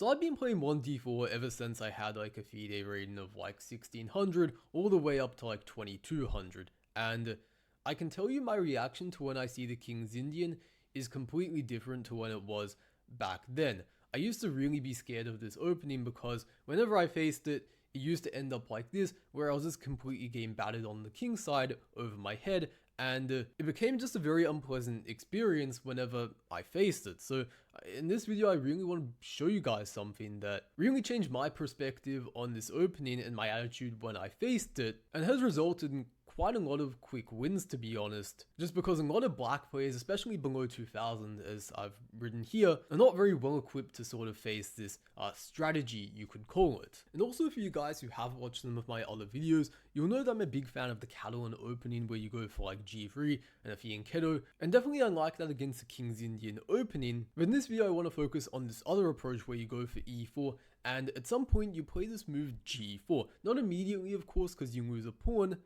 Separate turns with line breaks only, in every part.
So I've been playing 1d4 ever since I had like a FIDE rating of like 1600 all the way up to like 2200, and I can tell you my reaction to when I see the King's Indian is completely different to when it was back then. I used to really be scared of this opening because whenever I faced it, it used to end up like this, where I was just completely getting battered on the king side over my head, and it became just a very unpleasant experience whenever I faced it. So in this video, I really want to show you guys something that really changed my perspective on this opening and my attitude when I faced it, and has resulted in quite a lot of quick wins, to be honest, just because a lot of black players, especially below 2000 as I've written here, are not very well equipped to sort of face this strategy, you could call it. And also for you guys who have watched some of my other videos, you'll know that I'm a big fan of the Catalan opening where you go for like G3 and a fianchetto, and definitely I like that against the King's Indian opening. But in this video I want to focus on this other approach where you go for E4, and at some point you play this move G4. Not immediately of course, because you lose a pawn.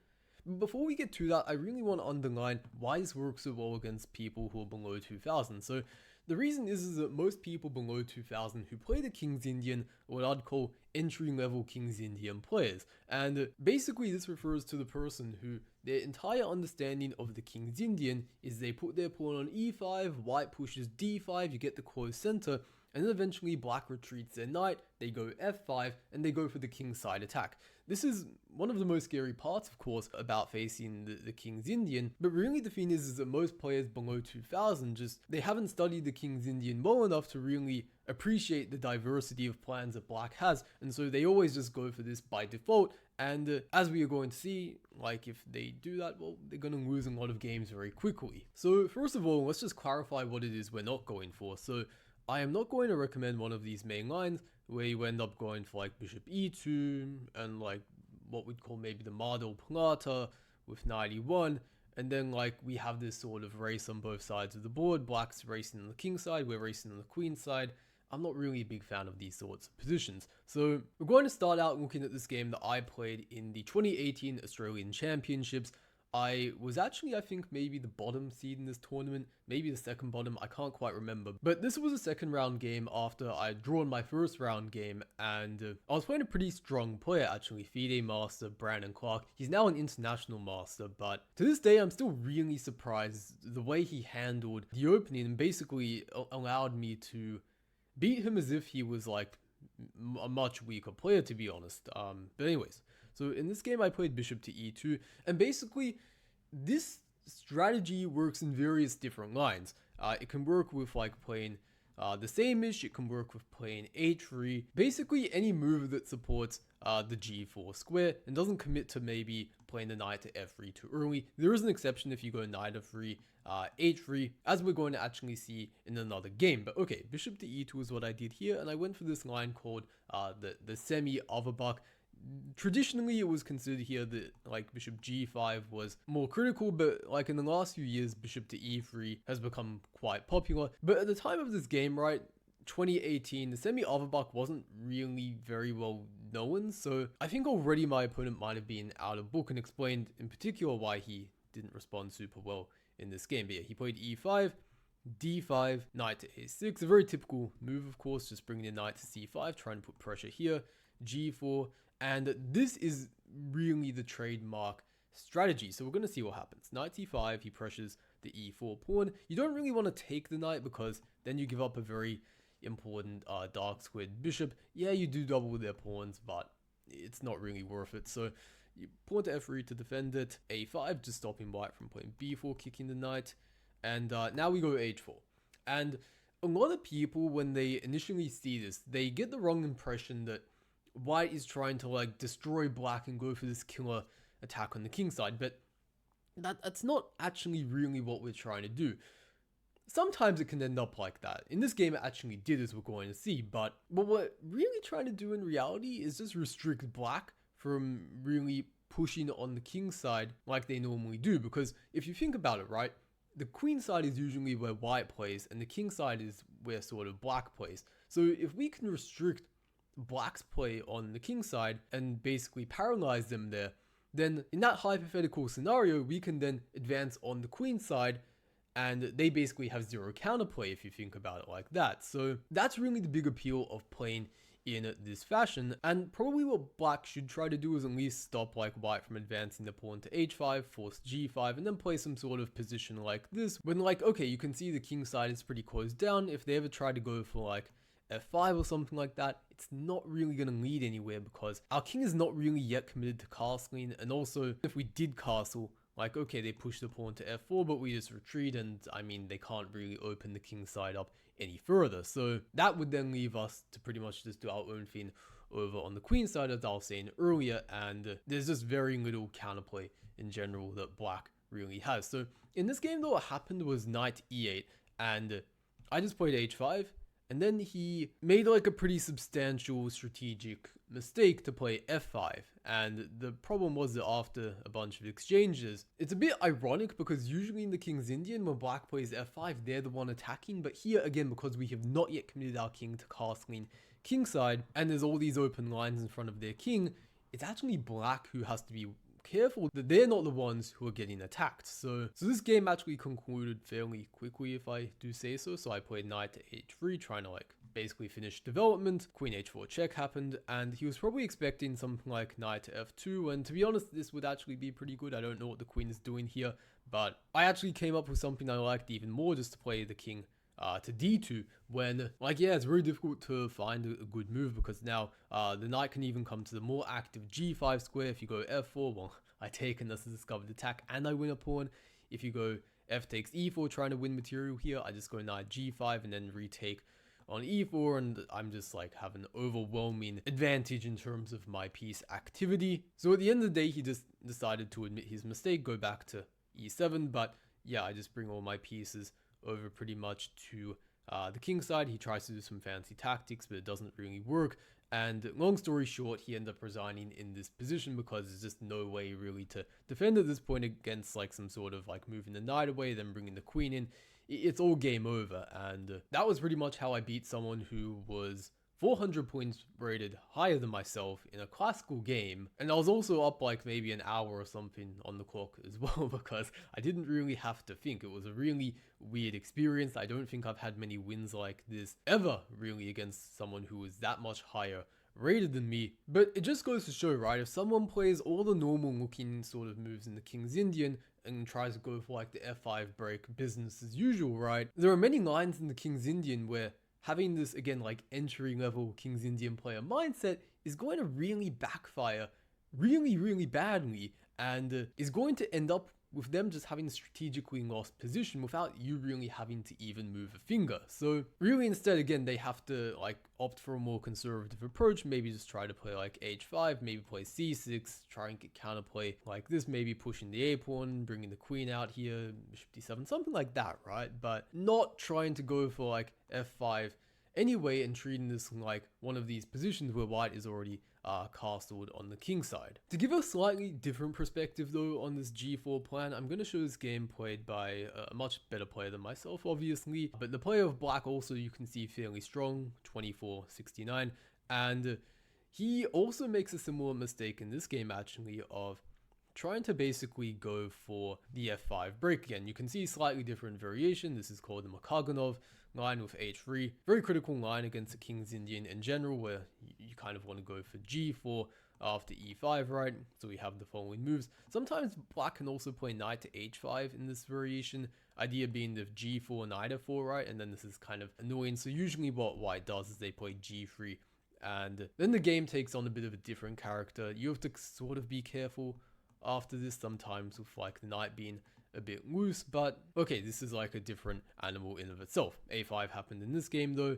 Before we get to that, I really want to underline why this works so well against people who are below 2000. So the reason is that most people below 2000 who play the King's Indian are what I'd call entry-level King's Indian players. And basically this refers to the person who their entire understanding of the King's Indian is they put their pawn on E5, white pushes D5, you get the closed center, and then eventually black retreats their knight, they go F5, and they go for the king's side attack. This is one of the most scary parts, of course, about facing the King's Indian, but really the thing is that most players below 2000 they haven't studied the King's Indian well enough to really appreciate the diversity of plans that black has, and so they always just go for this by default, and as we are going to see, like if they do that, well, they're going to lose a lot of games very quickly. So first of all, let's just clarify what it is we're not going for. So I am not going to recommend one of these main lines where you end up going for like bishop e2 and like what we'd call maybe the Mar del Plata with knight e1, and then like we have this sort of race on both sides of the board. Black's racing on the king side, we're racing on the queen side. I'm not really a big fan of these sorts of positions. So we're going to start out looking at this game that I played in the 2018 Australian Championships. I was actually, I think, maybe the bottom seed in this tournament, maybe the second bottom, I can't quite remember. But this was a second round game after I'd drawn my first round game, and I was playing a pretty strong player actually, FIDE master Brandon Clark. He's now an international master, but to this day I'm still really surprised the way he handled the opening and basically allowed me to beat him as if he was like a much weaker player, to be honest. But anyways, so in this game I played bishop to e2, and basically this strategy works in various different lines. It can work with like playing the same-ish, it can work with playing h3, basically any move that supports the g4 square and doesn't commit to maybe playing the knight to f3 too early. There is an exception if you go knight f3, h3, as we're going to actually see in another game. But okay, bishop to e2 is what I did here, and I went for this line called the semi-averbakh. Traditionally it was considered here that like bishop g5 was more critical, but like in the last few years bishop to e3 has become quite popular. But at the time of this game, right, 2018, the semi-averbakh wasn't really very well known, so I think already my opponent might have been out of book and explained in particular why he didn't respond super well in this game. But yeah, he played e5, d5, knight to a6, a very typical move of course, just bringing the knight to c5, trying to put pressure here, g4, and this is really the trademark strategy. So we're going to see what happens. Knight c5, he pressures the e4 pawn. You don't really want to take the knight because then you give up a very important dark squared bishop. Yeah, you do double their pawns, but it's not really worth it. So you pawn to f3 to defend it, a5 just stopping white from playing b4, kicking the knight, and now we go h4. And a lot of people, when they initially see this, they get the wrong impression that white is trying to like destroy black and go for this killer attack on the king side, but that's not actually really what we're trying to do. Sometimes it can end up like that. In this game it actually did, as we're going to see, but what we're really trying to do in reality is just restrict black from really pushing on the king side like they normally do, because if you think about it, right, the queen side is usually where white plays and the king side is where sort of black plays. So if we can restrict black's play on the king side and basically paralyze them there, then in that hypothetical scenario we can then advance on the queen side and they basically have zero counterplay if you think about it like that. So that's really the big appeal of playing in this fashion, and probably what black should try to do is at least stop like white from advancing the pawn to h5, force g5, and then play some sort of position like this, when like, okay, you can see the king side is pretty closed down. If they ever try to go for like f5 or something like that, it's not really going to lead anywhere because our king is not really yet committed to castling, and also if we did castle, like, okay, they push the pawn to f4, but we just retreat, and I mean, they can't really open the king side up any further. So that would then leave us to pretty much just do our own thing over on the queen side, as I was saying earlier, and there's just very little counterplay in general that black really has. So in this game though, what happened was knight e8, and I just played h5, and then he made like a pretty substantial strategic mistake to play f5. And the problem was that after a bunch of exchanges, it's a bit ironic because usually in the King's Indian, when black plays f5, they're the one attacking. But here again, because we have not yet committed our king to castling kingside, and there's all these open lines in front of their king, it's actually black who has to be careful that they're not the ones who are getting attacked. So this game actually concluded fairly quickly, if I do say so. So I played knight to h3, trying to like basically finish development. Queen h4 check happened, and he was probably expecting something like knight to f2, and to be honest, this would actually be pretty good. I don't know what the queen is doing here, but I actually came up with something I liked even more, just to play the king to d2, when like, yeah, it's very difficult to find a good move, because now the knight can even come to the more active g5 square. If you go f4, well, I take and that's a discovered attack and I win a pawn. If you go f takes e4, trying to win material here, I just go knight g5 and then retake on e4, and I'm just like have an overwhelming advantage in terms of my piece activity. So at the end of the day, he just decided to admit his mistake, go back to e7, but yeah, I just bring all my pieces over pretty much to the king side. He tries to do some fancy tactics, but it doesn't really work. And long story short, he ended up resigning in this position because there's just no way really to defend at this point against like some sort of like moving the knight away, then bringing the queen in. It's all game over. And that was pretty much how I beat someone who was 400 points rated higher than myself in a classical game. And I was also up like maybe an hour or something on the clock as well, because I didn't really have to think. It was a really weird experience. I don't think I've had many wins like this ever really against someone who was that much higher rated than me. But it just goes to show, right, if someone plays all the normal looking sort of moves in the King's Indian and tries to go for like the f5 break business as usual, right, there are many lines in the King's Indian where having this, again, like entry level King's Indian player mindset is going to really backfire really, really badly, and is going to end up with them just having a strategically lost position without you really having to even move a finger. So really instead, again, they have to like opt for a more conservative approach, maybe just try to play like h5, maybe play c6, try and get counterplay like this, maybe pushing the a pawn, bringing the queen out here, bishop d7, something like that, right? But not trying to go for like f5 anyway and treating this like one of these positions where white is already castled on the king side. To give a slightly different perspective though on this g4 plan, I'm going to show this game played by a much better player than myself, obviously, but the player of black also you can see fairly strong, 24-69, and he also makes a similar mistake in this game actually of trying to basically go for the f5 break again. You can see slightly different variation. This is called the Makaganov line with h3. Very critical line against the King's Indian in general, where you kind of want to go for g4 after e5, right? So we have the following moves. Sometimes black can also play knight to h5 in this variation. Idea being the g4, knight f4, right? And then this is kind of annoying. So usually what white does is they play g3, and then the game takes on a bit of a different character. You have to sort of be careful after this sometimes with like the knight being a bit loose, but okay, this is like a different animal in of itself. a5 happened in this game though,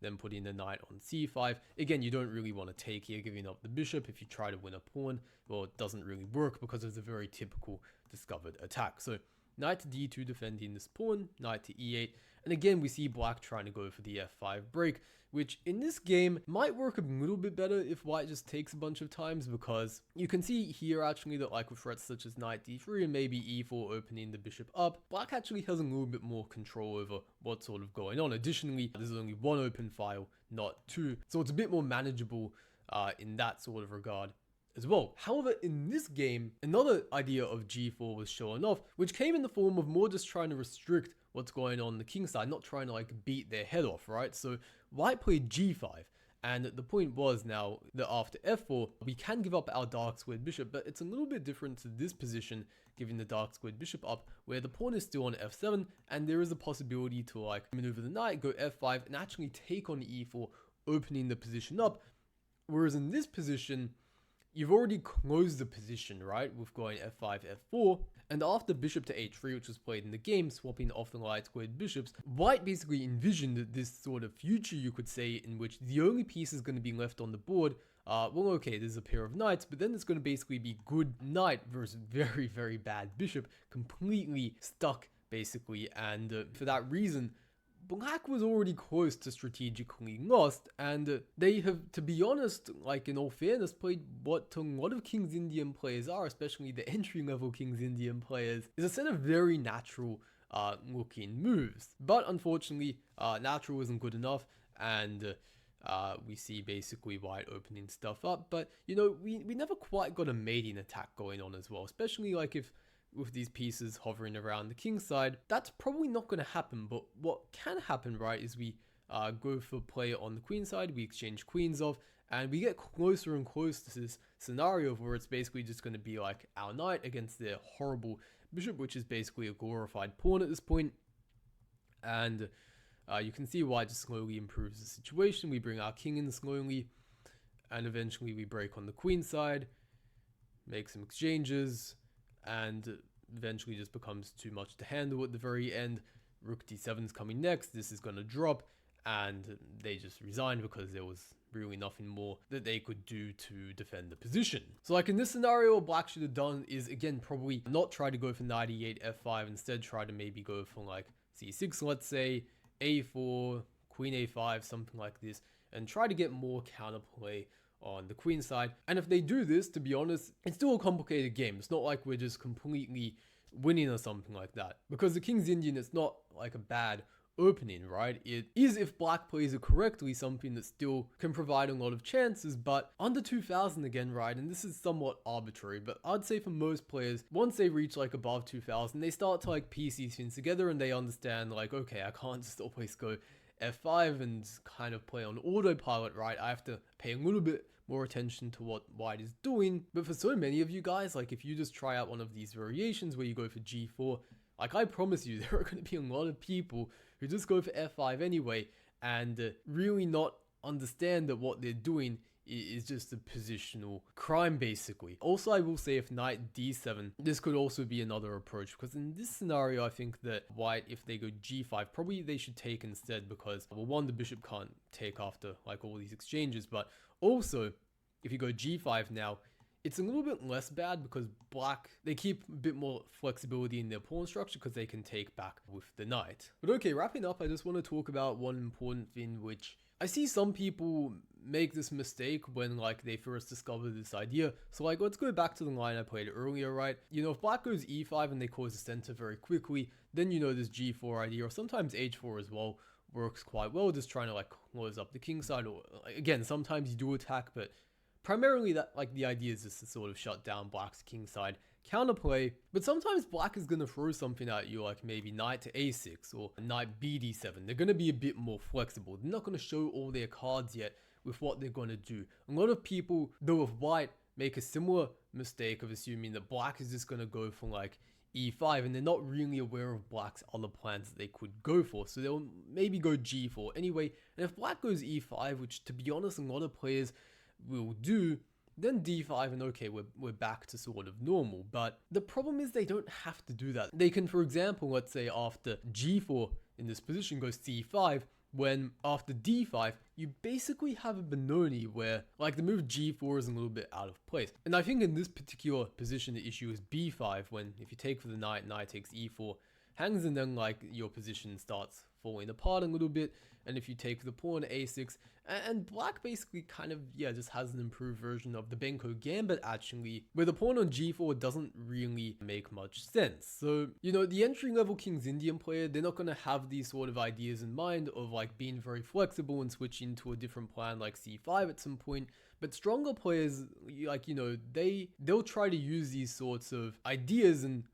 then putting the knight on c5. Again, you don't really want to take here, giving up the bishop. If you try to win a pawn, well, it doesn't really work because it's a very typical discovered attack. So knight to d2 defending this pawn, knight to e8, and again we see black trying to go for the f5 break, which in this game might work a little bit better if white just takes a bunch of times, because you can see here actually that like with threats such as knight d3 and maybe e4 opening the bishop up, black actually has a little bit more control over what's sort of going on. Additionally, there's only one open file, not two, so it's a bit more manageable in that sort of regard. as well. However, in this game, another idea of g4 was shown off, which came in the form of more just trying to restrict what's going on the king side, not trying to like beat their head off, right? So white played g5. And the point was now that after f4, we can give up our dark squared bishop, but it's a little bit different to this position, giving the dark squared bishop up, where the pawn is still on f7, and there is a possibility to like maneuver the knight, go f5, and actually take on e4, opening the position up. Whereas in this position, you've already closed the position, right, with going f5, f4, and after bishop to h3, which was played in the game, swapping off the light squared bishops, white basically envisioned this sort of future, you could say, in which the only piece is going to be left on the board. Well, okay, there's a pair of knights, but then it's going to basically be good knight versus very, very bad bishop, completely stuck, basically, and for that reason, Black was already close to strategically lost, and they have, to be honest, like in all fairness, played what a lot of King's Indian players are, especially the entry-level King's Indian players, is a set of very natural looking moves. But unfortunately, natural isn't good enough, and we see basically white opening stuff up. But, you know, we never quite got a mating attack going on as well, especially like if with these pieces hovering around the king side. That's probably not going to happen, but what can happen, right, is we go for play on the queen side, we exchange queens off, and we get closer and closer to this scenario where it's basically just going to be like our knight against their horrible bishop, which is basically a glorified pawn at this point. And you can see white just slowly improves the situation. We bring our king in slowly, and eventually we break on the queen side, make some exchanges, and eventually just becomes too much to handle at the very end. Rook d7 is coming next. This is going to drop, and they just resigned because there was really nothing more that they could do to defend the position. So like in this scenario, what black should have done is, again, probably not try to go for knight e8, f5, instead try to maybe go for like c6, let's say, a4, queen a5, something like this, and try to get more counterplay on the queen side. And if they do this, to be honest, it's still a complicated game. It's not like we're just completely winning or something like that, because the King's Indian is not like a bad opening, right? It is, if black plays it correctly, something that still can provide a lot of chances, but under 2000 again, right? And this is somewhat arbitrary, but I'd say for most players, once they reach like above 2000, they start to like piece these things together, and they understand like, okay, I can't just always go f5 and kind of play on autopilot, right? I have to pay a little bit more attention to what white is doing. But for so many of you guys, like if you just try out one of these variations where you go for g4, like I promise you, there are going to be a lot of people who just go for f5 anyway, and really not understand that what they're doing is just a positional crime, basically. Also, I will say, if knight d7, this could also be another approach, because in this scenario, I think that white, if they go g5, probably they should take instead, because, well, one, the bishop can't take after like all these exchanges, but also, if you go g5 now, it's a little bit less bad because black, they keep a bit more flexibility in their pawn structure because they can take back with the knight. But okay, wrapping up, I just want to talk about one important thing, which I see some people make this mistake when like they first discover this idea. So like, let's go back to the line I played earlier, right? You know, if black goes e5 and they close the center very quickly, then you know this g4 idea, or sometimes h4 as well, works quite well, just trying to like close up the king side. Or again, sometimes you do attack, but primarily that like the idea is just to sort of shut down black's king side counterplay. But sometimes black is going to throw something at you, like maybe knight to a6 or knight bd7. They're going to be a bit more flexible. They're not going to show all their cards yet with what they're going to do. A lot of people, though, with white make a similar mistake of assuming that black is just going to go for like e5, and they're not really aware of black's other plans that they could go for, so they'll maybe go g4 anyway. And if black goes e5, which to be honest a lot of players will do, then d5, and okay, we're back to sort of normal. But the problem is they don't have to do that. They can, for example, let's say after g4 in this position goes c5, when after d5 you basically have a Benoni where like the move g4 is a little bit out of place. And I think in this particular position the issue is b5, when if you take for the knight, knight takes e4, hangs, and then like your position starts falling apart a little bit. And if you take the pawn a6, and black basically kind of, yeah, just has an improved version of the Benko gambit actually, where the pawn on g4 doesn't really make much sense. So, you know, the entry level King's Indian player, they're not going to have these sort of ideas in mind of like being very flexible and switching to a different plan like c5 at some point. But stronger players, like, you know, they'll try to use these sorts of ideas and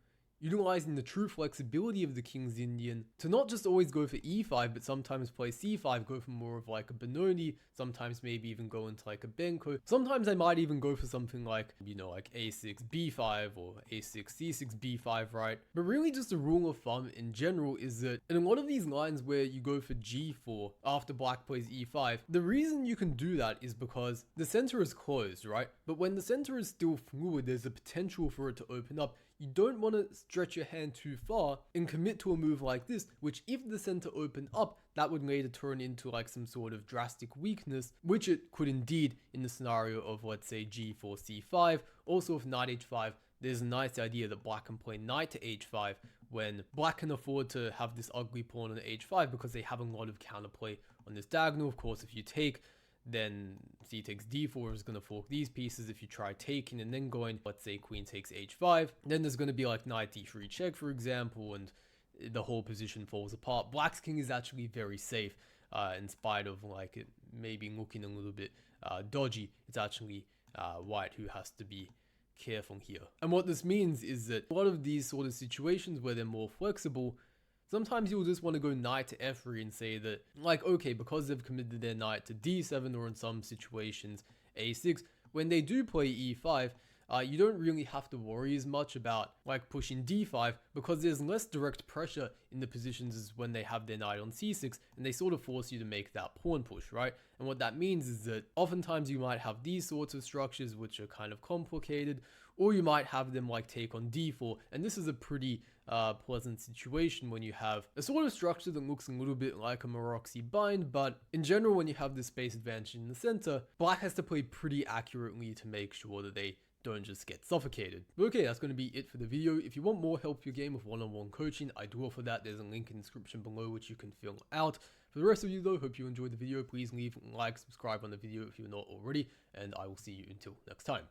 utilizing the true flexibility of the King's Indian to not just always go for e5, but sometimes play c5, go for more of like a Benoni, sometimes maybe even go into like a Benko. Sometimes I might even go for something like, you know, like a6 b5 or a6 c6 b5, right? But really just a rule of thumb in general is that in a lot of these lines where you go for g4 after black plays e5, the reason you can do that is because the center is closed, right? But when the center is still fluid, there's a potential for it to open up. You don't want to stretch your hand too far and commit to a move like this, which if the center opened up, that would later turn into like some sort of drastic weakness, which it could indeed in the scenario of, let's say, g4, c5. Also with knight h5, there's a nice idea that black can play knight to h5 when black can afford to have this ugly pawn on h5 because they have a lot of counterplay on this diagonal. Of course, if you take, then c takes d4 is going to fork these pieces. If you try taking and then going, let's say queen takes h5, then there's going to be like knight d3 check, for example, and the whole position falls apart. Black's king is actually very safe, in spite of like it maybe looking a little bit dodgy. It's actually white who has to be careful here. And what this means is that a lot of these sort of situations where they're more flexible, sometimes you'll just want to go knight to f3 and say that, like, okay, because they've committed their knight to d7 or in some situations a6, when they do play e5, you don't really have to worry as much about like pushing d5 because there's less direct pressure in the positions as when they have their knight on c6 and they sort of force you to make that pawn push, right? And what that means is that oftentimes you might have these sorts of structures which are kind of complicated, or you might have them like take on d4, and this is a pretty pleasant situation when you have a sort of structure that looks a little bit like a Maroczy bind, but in general when you have this space advantage in the center, black has to play pretty accurately to make sure that they don't just get suffocated. But okay, that's going to be it for the video. If you want more help with your game with one-on-one coaching, I do offer that. There's a link in the description below which you can fill out. For the rest of you though, hope you enjoyed the video. Please leave a like, subscribe on the video if you're not already, and I will see you until next time.